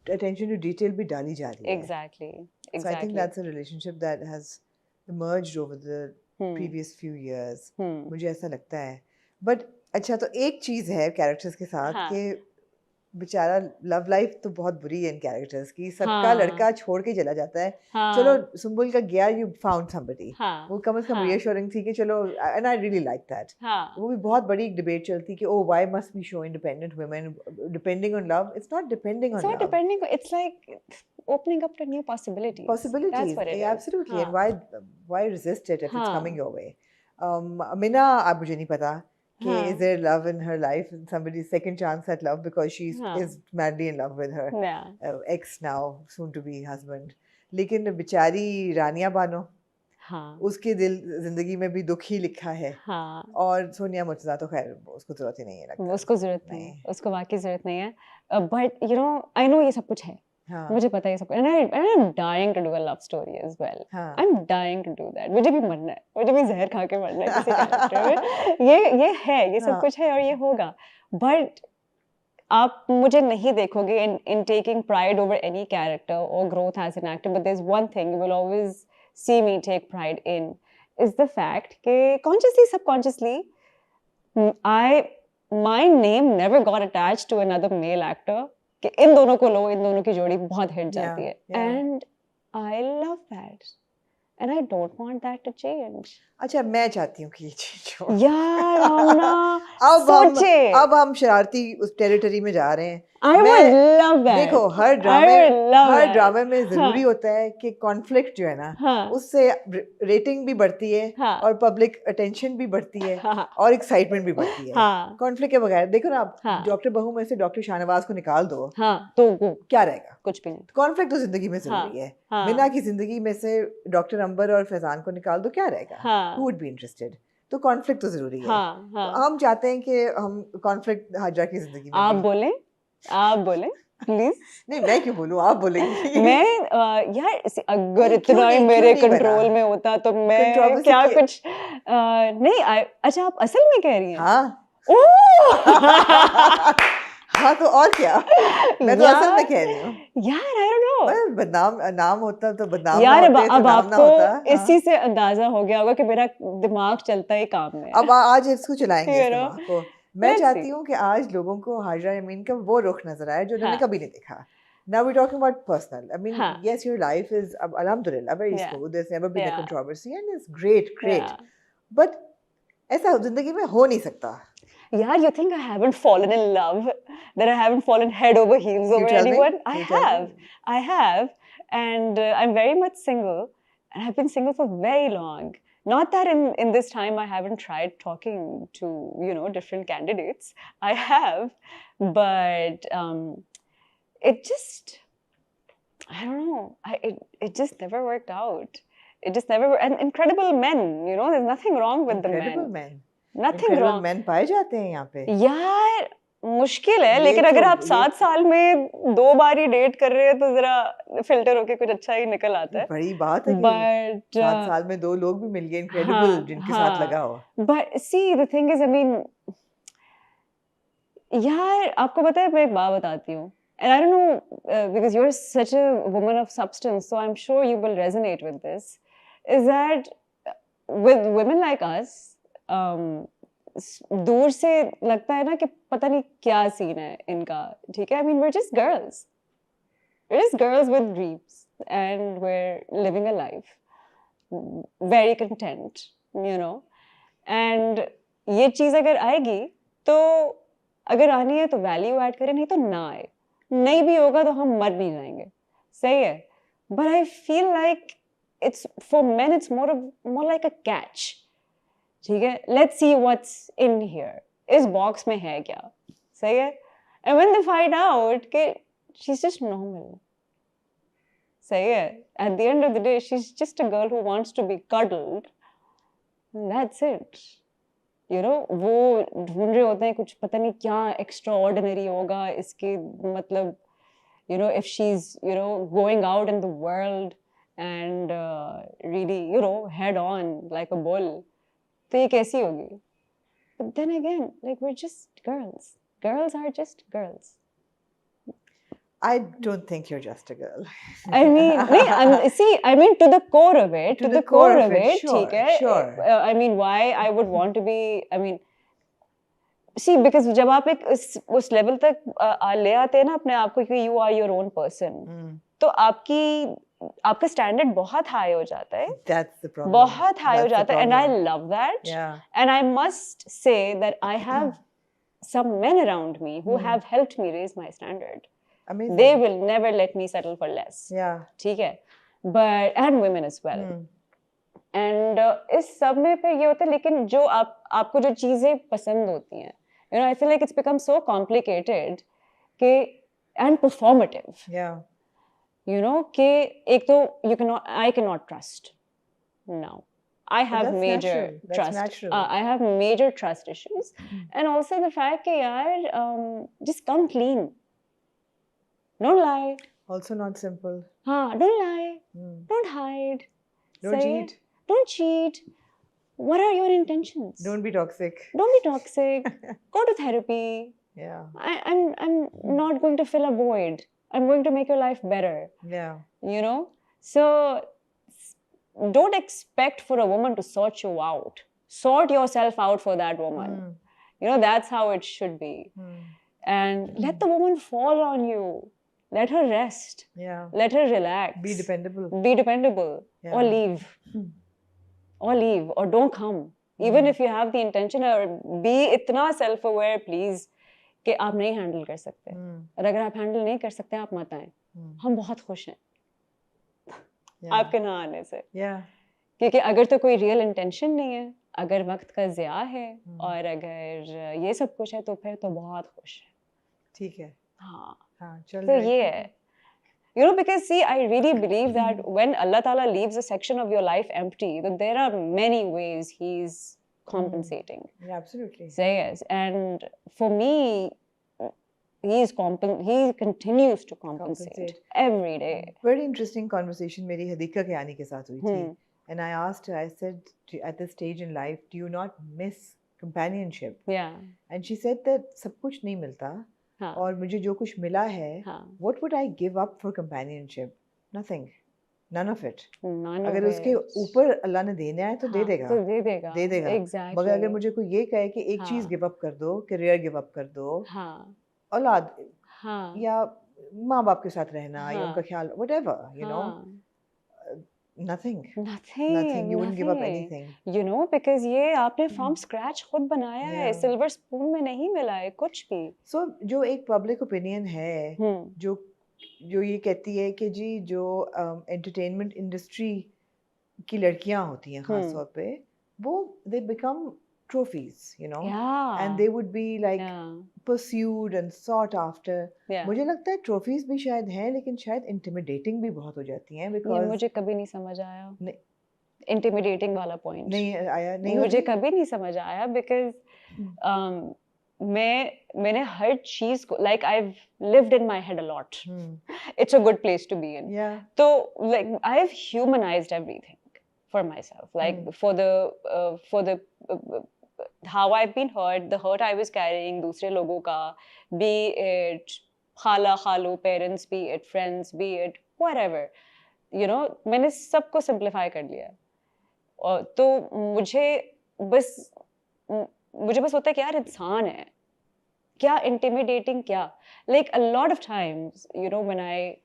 attention to detail भी डाली जा रही है. Exactly. So I think that's a relationship that has emerged over the previous few years. मुझे ऐसा लगता है. But अच्छा तो एक चीज़ है characters के साथ कि बेचारा लव लाइफ तो बहुत बुरी है इन कैरेक्टर्स की. सबका लड़का छोड़ के चला जाता है. चलो सुम्बुल का गया, यू फाउंड समबडी. वो कम से कम रीअश्योरिंग थी कि चलो, and I really like that. वो भी बहुत बड़ी एक डिबेट चलती कि oh why must we show independent women depending on love. It's not depending on love. It's not depending. It's like opening up to new possibilities. Possibilities. That's what it is. Absolutely. And why resist it if it's coming your way? Amina, अब मुझे नहीं पता कि is there love in her life and somebody's second chance at love because she is madly in love with her ex now soon to be husband. लेकिन बेचारी रानिया बानो, उसके दिल जिंदगी में भी दुख ही लिखा है. और सोनिया मुर्तजा तो खैर उसको जरूरत ही नहीं है. लगता उसको जरूरत नहीं है, उसको वाकई जरूरत नहीं है. But you know I know ये सब कुछ है. मुझे पता है सब. and I'm dying to do a love story as well. I'm dying to do that. मुझे भी मरना है, मुझे भी जहर खा के मरना है किसी कैरेक्टर में. ये है, ये सब कुछ है और ये होगा. But आप मुझे नहीं देखोगे in taking pride over any character or growth as an actor. But there's one thing you will always see me take pride in is the fact कि consciously, subconsciously, my name never got attached to another male actor. कि इन दोनों को लो, इन दोनों की जोड़ी बहुत hit जाती है. And I love that. And I don't want that to change. अच्छा, मैं चाहती हूँ कि ये चीज हो. यार हम ना अब हम शरारती उस टेरिटरी में जा रहे हैं. I would love that. देखो हर ड्रामे में जरूरी होता है कि कॉन्फ्लिक्ट जो है ना उससे रेटिंग भी बढ़ती है और पब्लिक अटेंशन भी बढ़ती है और एक्साइटमेंट भी बढ़ती है. कॉन्फ्लिक्ट के बगैर देखो ना आप डॉक्टर बहू में से डॉक्टर शाहनवाज को निकाल दो तो क्या रहेगा? कुछ भी नहीं. कॉन्फ्लिक्ट तो जिंदगी में जरूरी है. मीना की जिंदगी में से डॉक्टर अंबर और फैजान को निकाल दो, क्या रहेगा? Who would be interested? तो कॉन्फ्लिक्ट तो जरूरी है. तो हम चाहते हैं कि हम कॉन्फ्लिक्ट हाजरा की जिंदगी में. आप बोले प्लीज. नहीं, मैं क्यों बोलूं, आप बोलेंगी. मैं यार अगर इतना ही मेरे कंट्रोल में होता तो मैं क्या कुछ नहीं. अच्छा आप असल में कह रही हैं? हाँ तो और क्या, मैं तो असल में कह रही हूँ यार. आई डोंट नो, बदनाम नाम होता तो बदनाम यार. ना होते, अब आपको इसी से अंदाजा हो गया होगा कि मेरा दिमाग चलता ही काम में. अब आज इसको चलाएंगे इस दिमाग को. मैं चाहती हूँ कि आज लोगों को हाजरा यामीन का वो रुख नजर आए जो उन्होंने कभी नहीं देखा. Now we're talking about personal. I mean, yes, your life is, alhamdulillah, very smooth. There's never been a controversy and it's great. But ऐसा जिंदगी में हो नहीं सकता. Yeah, you think I haven't fallen in love? That I haven't fallen head over heels over anyone? I have, and I'm very much single, and I've been single for very long. Not that in this time I haven't tried talking to different candidates. I have, but it just, I don't know. It just never worked out. It just never. And incredible men, there's nothing wrong with the men. Incredible men. Nothing wrong. men पाए जाते हैं यहाँ पे. यार मुश्किल है, लेकिन अगर आप 7 साल में 2 बार ही डेट कर रहे हैं तो जरा फिल्टर होके कुछ अच्छा ही निकल आता है. बड़ी बात है. But 7 साल में 2 लोग भी मिल गए incredible जिनके साथ लगा हो. But see, the thing is, I mean, यार आपको पता है, मैं एक बात बताती हूँ. And I don't know, because you're such a woman of substance, so I'm sure you will resonate with this. Is that with women like us, दूर से लगता है ना कि पता नहीं क्या सीन है इनका. ठीक है, I mean, we're just girls with dreams and we're living a life very content, and ये चीज अगर आएगी तो अगर आनी है तो वैल्यू ऐड करें, नहीं तो ना आए. नहीं भी होगा तो हम मर नहीं जाएंगे. सही है. But I feel like it's for men, it's more like a catch. ठीक है, let's see what's in here. इस बॉक्स में है क्या? सही है. And when they find out कि she's just normal. सही है. At the end of the day, she's just a girl who wants to be cuddled. And that's it. वो ढूंढ रहे होते हैं कुछ पता नहीं क्या extraordinary होगा इसके, मतलब if she's going out in the world and really head on like a bull, तो ये कैसी होगी? But then again, like, we're just girls. Girls are just girls. I don't think you're just a girl. I mean, see, I mean, to the core of it, to the core of it, sure, ठीक है. sure. I mean, why I would want to be, I mean, see, because जब आप एक उस level तक ले आते हैं ना अपने आप को कि you are your own person, तो आपका standard बहुत high हो जाता है. That's the problem. बहुत high हो जाता है, and I love that. Yeah. And I must say that I have some men around me who have helped me raise my standard. Amazing. They will never let me settle for less. Yeah. ठीक है. But and women as well. And इस सब में पे ये होता है, लेकिन जो आपको जो चीजें पसंद होती हैं, you know, I feel like it's become so complicated कि and performative. Yeah. You know कि एक तो I cannot trust now. I have major trust. I have major trust issues, and also the fact कि यार just come clean. Don't lie. Also not simple. Don't lie. Don't hide. Don't cheat. Don't cheat. What are your intentions? Don't be toxic. Don't be toxic. Go to therapy. Yeah. I'm not going to fill a void. I'm going to make your life better. Yeah. You know? So don't expect for a woman to sort you out. Sort yourself out for that woman. You know, that's how it should be. And let the woman fall on you. Let her rest. Yeah. Let her relax. Be dependable. Be dependable. Yeah. Or leave. Or leave. Or don't come. Even if you have the intention, or be इतना self-aware, please, कि आप नहीं handle कर सकते. और अगर आप handle नहीं कर सकते, आप मत आएं. हम बहुत खुश हैं. आपके ना आने से. क्योंकि अगर तो कोई real intention नहीं है, अगर वक्त का ज़िया है, और अगर ये सब कुछ है, तो फिर तो बहुत खुश है. ठीक है. हाँ. So yeah, you know, because see, I really believe that when Allah Ta'ala leaves a section of your life empty, that there are many ways He's compensating. Yeah, absolutely. So yes, and for me, He continues to compensate every day. Very interesting conversation मेरी हदीका के आने के साथ हुई थी. And I asked her, I said, at this stage in life, do you not miss companionship? Yeah. And she said that सब कुछ नहीं मिलता. और मुझे जो कुछ मिला है, what would I give up for companionship? Nothing, none of it. अगर उसके ऊपर अल्लाह ने देना है तो दे देगा. तो दे देगा. Exactly. मगर अगर मुझे कोई ये कहे कि एक चीज give up कर दो, career give up कर दो, औलाद, या माँ बाप के साथ रहना, या उनका ख्याल, whatever, you know. Nothing. You wouldn't give up anything. You know, because ये आपने from scratch खुद बनाया है, silver spoon में नहीं मिला है कुछ भी. So जो एक public opinion है, जो ये कहती है कि जी जो entertainment industry की लड़कियां होती हैं खास तौर पे, वो they become trophies, you know, and they would be like pursued and sought after. मुझे लगता है trophies भी शायद हैं, लेकिन शायद intimidating भी बहुत हो जाती हैं, because मुझे कभी नहीं समझ आया intimidating वाला point. नहीं आया, नहीं मुझे कभी नहीं समझ आया, because मैंने हर चीज को, like I've lived in my head a lot. It's a good place to be in. Yeah. So like I've humanized everything for myself, like for the how I've been hurt, the hurt I was carrying दूसरे लोगों का, be it खाला खालू parents, be it friends, be it whatever, you know, मैंने सबको simplify कर लिया. और तो मुझे बस होता है कि यार इंसान है क्या, intimidating क्या, like a lot of times, you know, when I